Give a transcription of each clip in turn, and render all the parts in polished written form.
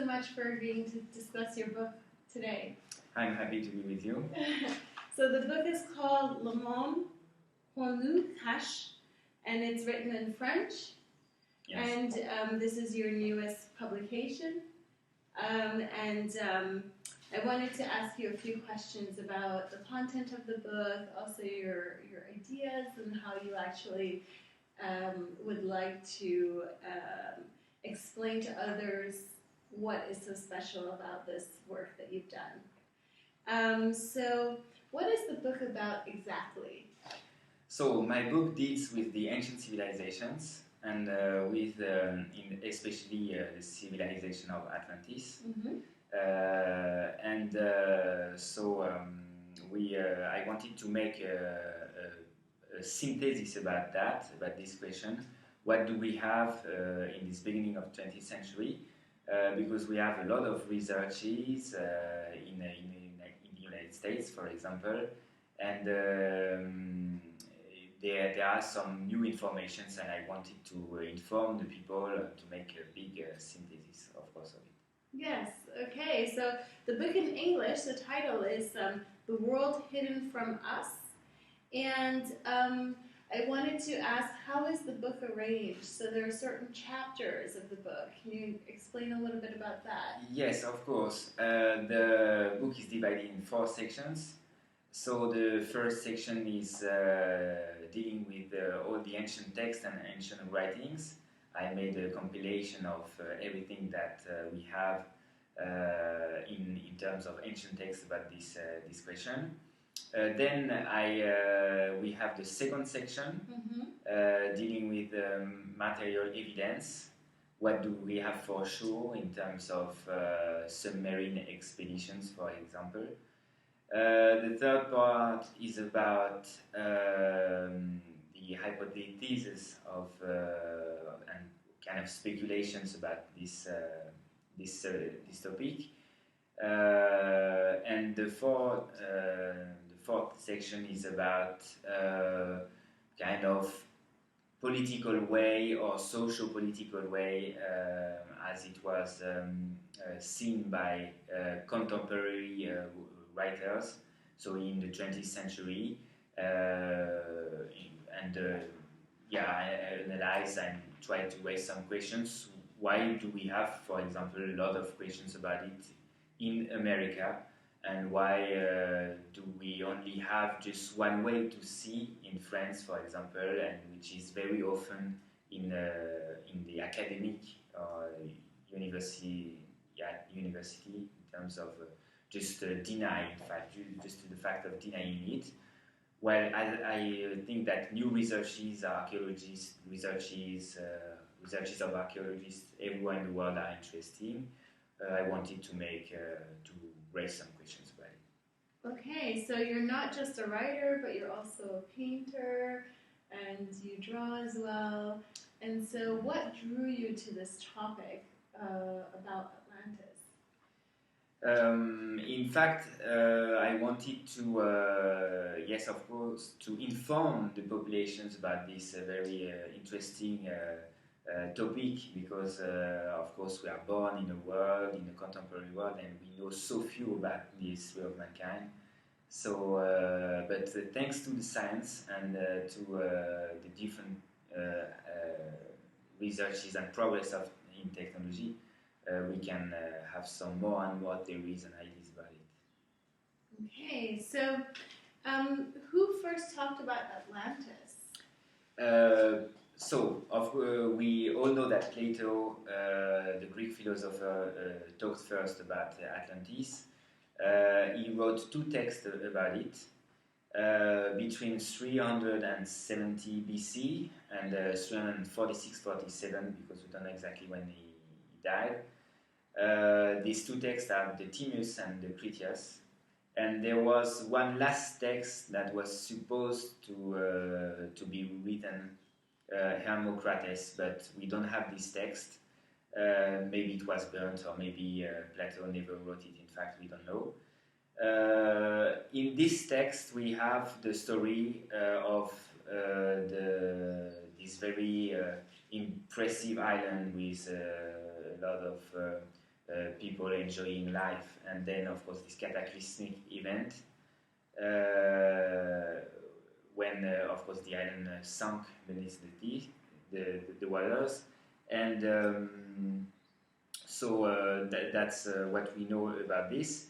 so much for agreeing to discuss your book today. I'm happy to be with you. So the book is called Le Monde, qu'on, nous, and it's written in French. Yes. And this is your newest publication. I wanted to ask you a few questions about the content of the book, also your ideas and how you actually would like to explain to others what is so special about this work that you've done. So what is the book about exactly? So my book deals with the ancient civilizations and with especially the civilization of Atlantis. Mm-hmm. I wanted to make a synthesis about this question. What do we have in this beginning of 20th century? Because we have a lot of researches in the United States, for example, and there are some new informations, and I wanted to inform the people to make a big synthesis, of course, of it. Yes, okay, so the book in English, the title is The World Hidden from Us, and I wanted to ask, how is the book arranged? So there are certain chapters of the book. Can you explain a little bit about that? Yes, of course. The book is divided in 4 sections. So the first section is dealing with all the ancient texts and ancient writings. I made a compilation of everything that we have in terms of ancient texts about this question. Then we have the second section, Mm-hmm. dealing with material evidence. What do we have for sure in terms of submarine expeditions, for example? The third part is about the hypotheses of and kind of speculations about this topic, and the fourth section is about kind of political way or socio-political way as it was seen by contemporary writers, so in the 20th century, I analyze and try to raise some questions. Why do we have, for example, a lot of questions about it in America, and why do we only have just one way to see in France, for example, and which is very often in the academic university in terms of just denying, in fact, just the fact of denying it. Well, I think that new researches of archaeologists everywhere in the world are interesting. I wanted to raise some questions about it. Okay, so you're not just a writer, but you're also a painter, and you draw as well. And so what drew you to this topic about Atlantis? In fact, I wanted to, yes, of course, to inform the populations about this very interesting topic, because, of course, we are born in a contemporary world, and we know so few about the history of mankind. So, but thanks to the science and to the different researches and progress in technology, we can have some more and more theories and ideas about it. Okay, so who first talked about Atlantis? We all know that Plato, the Greek philosopher, talked first about Atlantis. He wrote 2 texts about it between 370 BC and 346-47, because we don't know exactly when he died. These 2 texts are the Timaeus and the Critias, and there was one last text that was supposed to be written, Hermocrates, but we don't have this text. Maybe it was burnt, or maybe Plato never wrote it. In fact, we don't know. In this text, we have the story of this very impressive island with a lot of people enjoying life, and then of course this cataclysmic event when of course the island sunk beneath the waters, and that's what we know about this.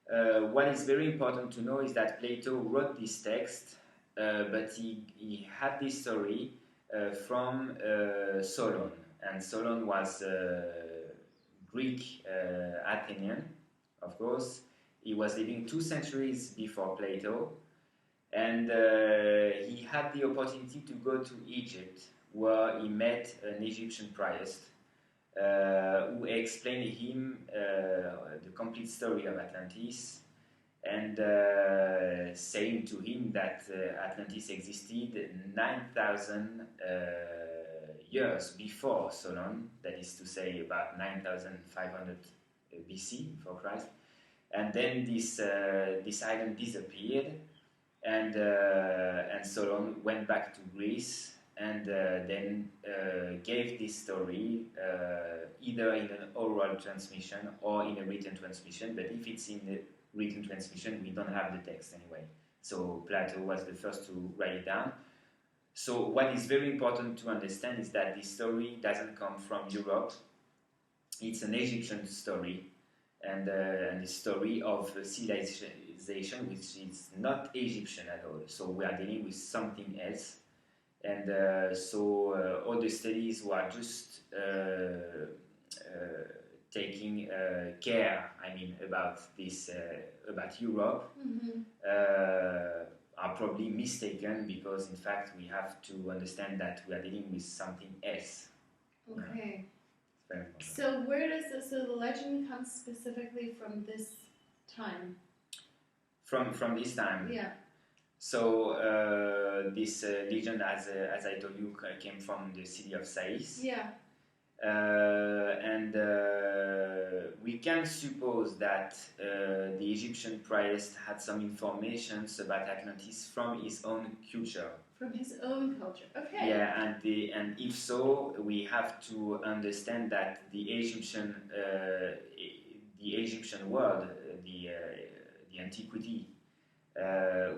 What is very important to know is that Plato wrote this text, but he had this story from Solon, and Solon was Greek Athenian, of course. He was living 2 centuries before Plato, and he had the opportunity to go to Egypt, where he met an Egyptian priest who explained him the complete story of Atlantis, and saying to him that Atlantis existed 9,000 years before Solon, that is to say about 9,500 BC before Christ, and then this island disappeared, and Solon went back to Greece, and then gave this story either in an oral transmission or in a written transmission. But if it's in the written transmission, we don't have the text anyway. So Plato was the first to write it down. So what is very important to understand is that this story doesn't come from Europe. It's an Egyptian story, and the story of a civilization which is not Egyptian at all. So we are dealing with something else. And all the studies were just taking care, about this, about Europe, are probably mistaken, because in fact we have to understand that we are dealing with something else. Okay. Yeah. So where does the legend come specifically from this time? From this time? Yeah. So this legend, as I told you, came from the city of Sais. Yeah. And we can suppose that the Egyptian priest had some information about Atlantis from his own culture. From his own culture. Okay. Yeah, and if so, we have to understand that the Egyptian world, the antiquity,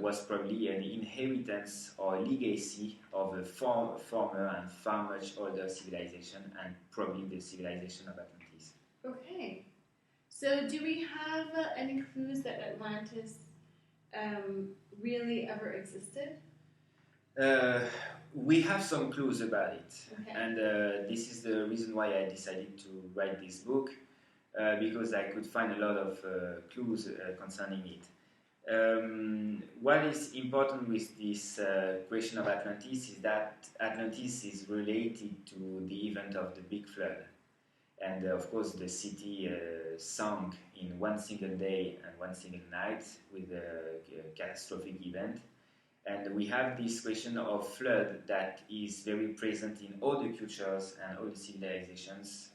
was probably an inheritance or legacy of a former and far much older civilization, and probably the civilization of Atlantis. Okay. So do we have any clues that Atlantis really ever existed? We have some clues about it. Okay. And this is the reason why I decided to write this book, because I could find a lot of clues concerning it. What is important with this question of Atlantis is that Atlantis is related to the event of the Big Flood. And of course the city sunk in one single day and one single night with a catastrophic event. And we have this question of flood that is very present in all the cultures and all civilizations,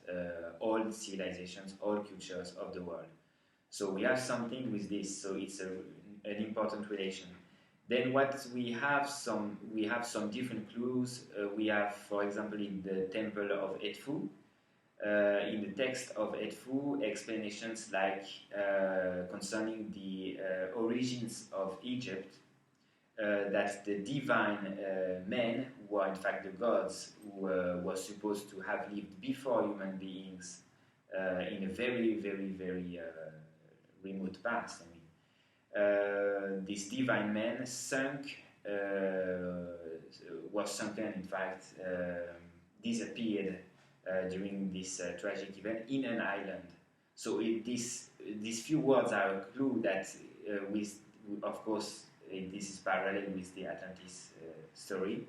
all cultures of the world. So we have something with this, so it's an important relation. Then what we have some different clues. We have, for example, in the temple of Edfu, in the text of Edfu, explanations like concerning the origins of Egypt, that the divine men, who are in fact the gods, who were supposed to have lived before human beings in a very, very, very remote past. These divine men were sunken, in fact, disappeared during this tragic event in an island. So these few words are a clue that, of course, this is parallel with the Atlantis story.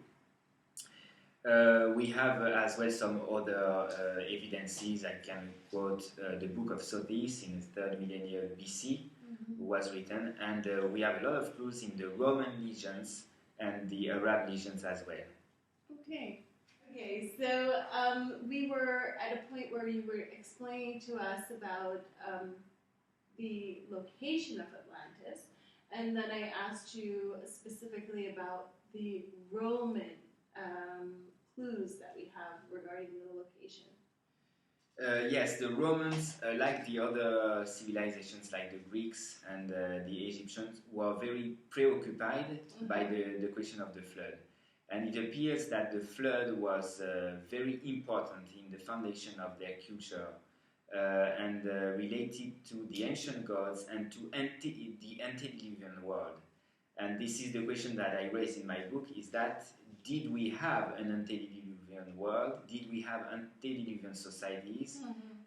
We have as well some other evidences. I can quote the Book of Sothis in the 3rd millennium BC, was written, and we have a lot of clues in the Roman legends and the Arab legends as well. Okay, so we were at a point where you were explaining to us about the location of Atlantis, and then I asked you specifically about the Roman clues that we have regarding the location. Yes, the Romans, like the other civilizations, like the Greeks and the Egyptians, were very preoccupied by the question of the flood. And it appears that the flood was very important in the foundation of their culture and related to the ancient gods and to the antediluvian world. And this is the question that I raised in my book, is that did we have an antediluvian world? Did we have antediluvian societies?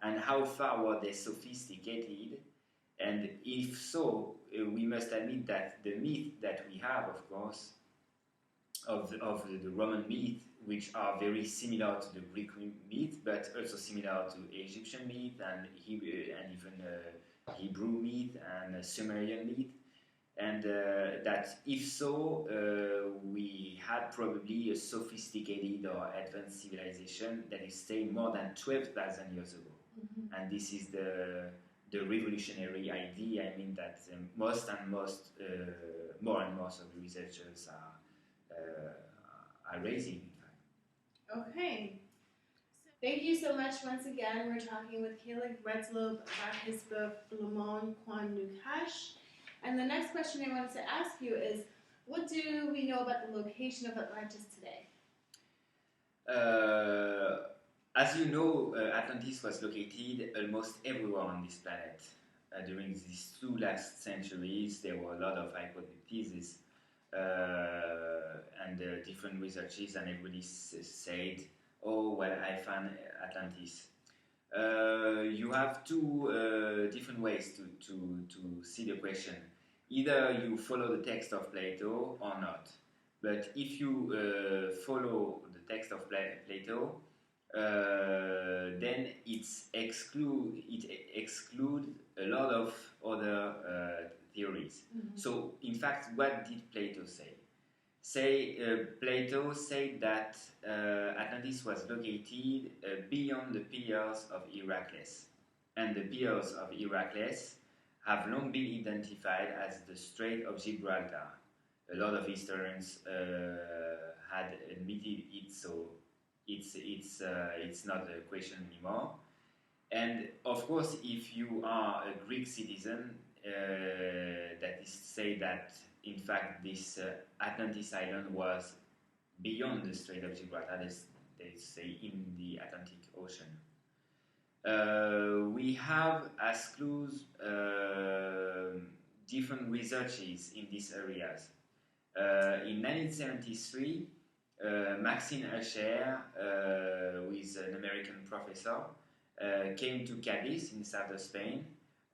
And how far were they sophisticated? And if so, we must admit that the myth that we have, of course, of the Roman myth, which are very similar to the Greek myth, but also similar to Egyptian myth and even Hebrew myth and Sumerian myth, and that if so, we had probably a sophisticated or advanced civilization that is staying more than 12,000 years ago. And this is the revolutionary idea. I mean that more and more of the researchers are raising. Okay. Thank you so much once again. We're talking with Caleb Retzlob about his book, Le Monde, qu'on, nous, and the next question I wanted to ask you is, what do we know about the location of Atlantis today? As you know, Atlantis was located almost everywhere on this planet. During these 2 last centuries, there were a lot of hypotheses and different researches, and everybody said, oh, well, I found Atlantis. You have 2 different ways to see the question. Either you follow the text of Plato or not. But if you follow the text of Plato, then it excludes a lot of other theories. So, in fact, what did Plato say? Plato said that Atlantis was located beyond the pillars of Heracles. And the pillars of Heracles have long been identified as the Strait of Gibraltar. A lot of historians had admitted it, so it's not a question anymore. And of course, if you are a Greek citizen, that is to say that in fact this Atlantis island was beyond the Strait of Gibraltar, they say in the Atlantic Ocean. We have as clues different researches in these areas. In 1973, Maxine Asher, who is an American professor, came to Cadiz in south of Spain,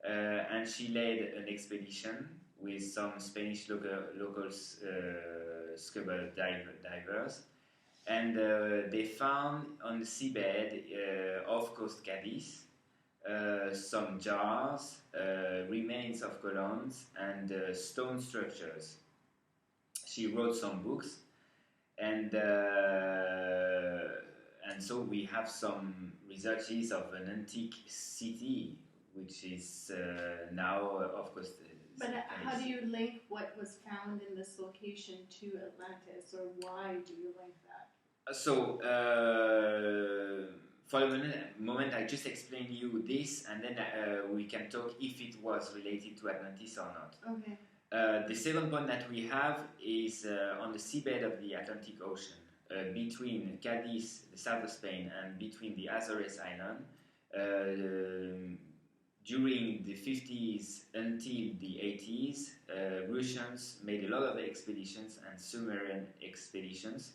and she led an expedition with some Spanish locals, scuba divers, and they found on the seabed off Coast Cadiz some jars, remains of columns, and stone structures. She wrote some books, and so we have some researches of an antique city, which is now, of course. But how do you link what was found in this location to Atlantis, or why do you link that? So, for the moment, I just explained you this, and then we can talk if it was related to Atlantis or not. Okay. The second point that we have is on the seabed of the Atlantic Ocean, between Cadiz, the south of Spain, and between the Azores Island. During the 50s until the 80s, Russians made a lot of expeditions and Sumerian expeditions.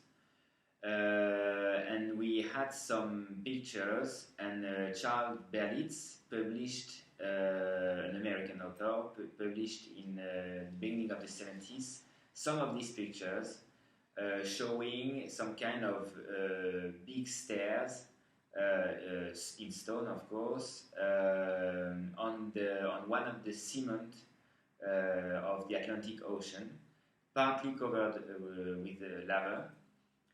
And we had some pictures, and Charles Berlitz published, an American author, published in the beginning of the 70s, some of these pictures showing some kind of big stairs, in stone, of course, on one of the cement of the Atlantic Ocean, partly covered with lava.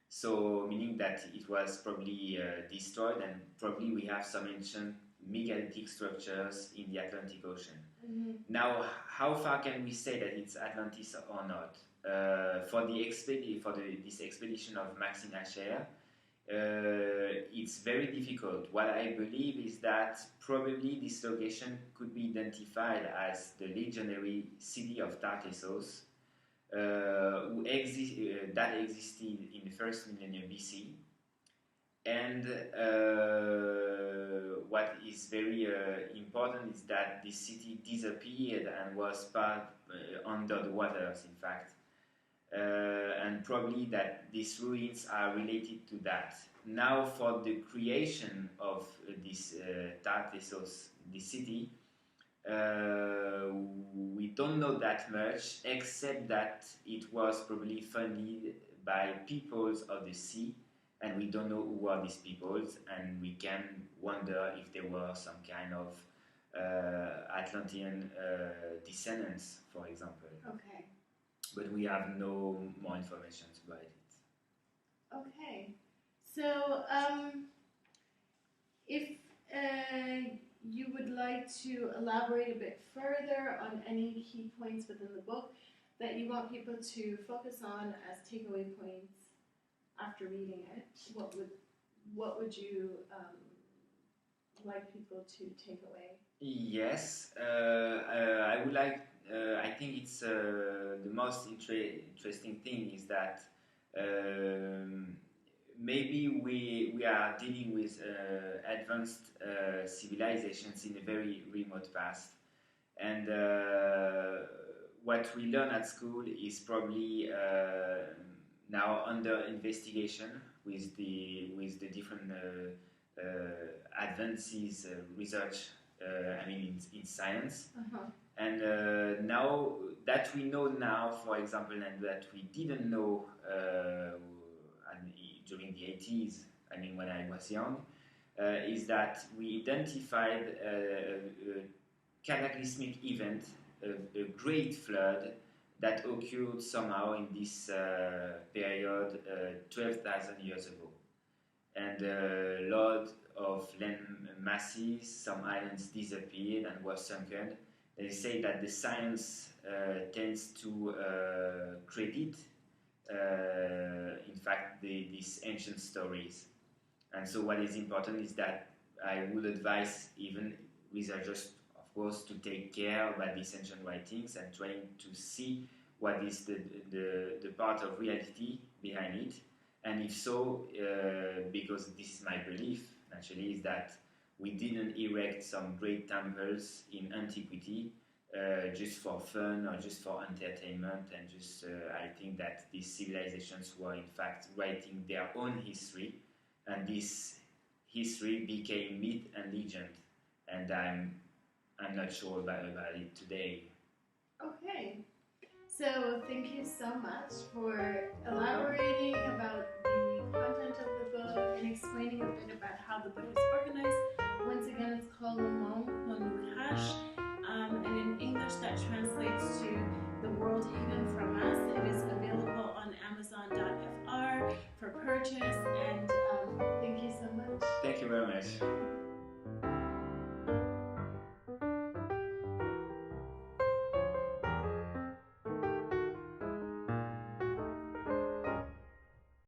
So, meaning that it was probably destroyed, and probably we have some ancient megalithic structures in the Atlantic Ocean. Mm-hmm. Now, how far can we say that it's Atlantis or not? For this expedition of Maxine Asher, it's very difficult. What I believe is that probably this location could be identified as the legendary city of Tartessos, that existed in the first millennium BC. And what is very important is that this city disappeared and was part under the waters, in fact. And probably that these ruins are related to that. Now, for the creation of this Tartessos, this city, we don't know that much, except that it was probably funded by peoples of the sea, and we don't know who are these peoples, and we can wonder if there were some kind of Atlantean descendants, for example. Okay. But we have no more information about it. Okay. So, if you would like to elaborate a bit further on any key points within the book that you want people to focus on as takeaway points after reading it, what would you like people to take away? Yes, I would like. I think it's the most interesting thing is that maybe we are dealing with advanced civilizations in a very remote past, and what we learn at school is probably now under investigation with the different advances research. In science. Uh-huh. And now that we know now, for example, and that we didn't know during the 80s, when I was young, is that we identified a cataclysmic event, a great flood that occurred somehow in this period 12,000 years ago. And a lot of land masses, some islands disappeared and were sunken. They say that the science tends to credit, in fact, these ancient stories. And so what is important is that I would advise even researchers, of course, to take care about these ancient writings and trying to see what is the part of reality behind it. And if so, because this is my belief, naturally, is that we didn't erect some great temples in antiquity just for fun or just for entertainment, and just I think that these civilizations were in fact writing their own history, and this history became myth and legend, and I'm not sure about it today. Okay. So thank you so much for elaborating about the content of the book and explaining a bit about how the book is organized. Once again, it's called qu'on, monde, nous, and in English that translates to The World Hidden from Us. It is available on Amazon.fr for purchase, and thank you so much. Thank you very much.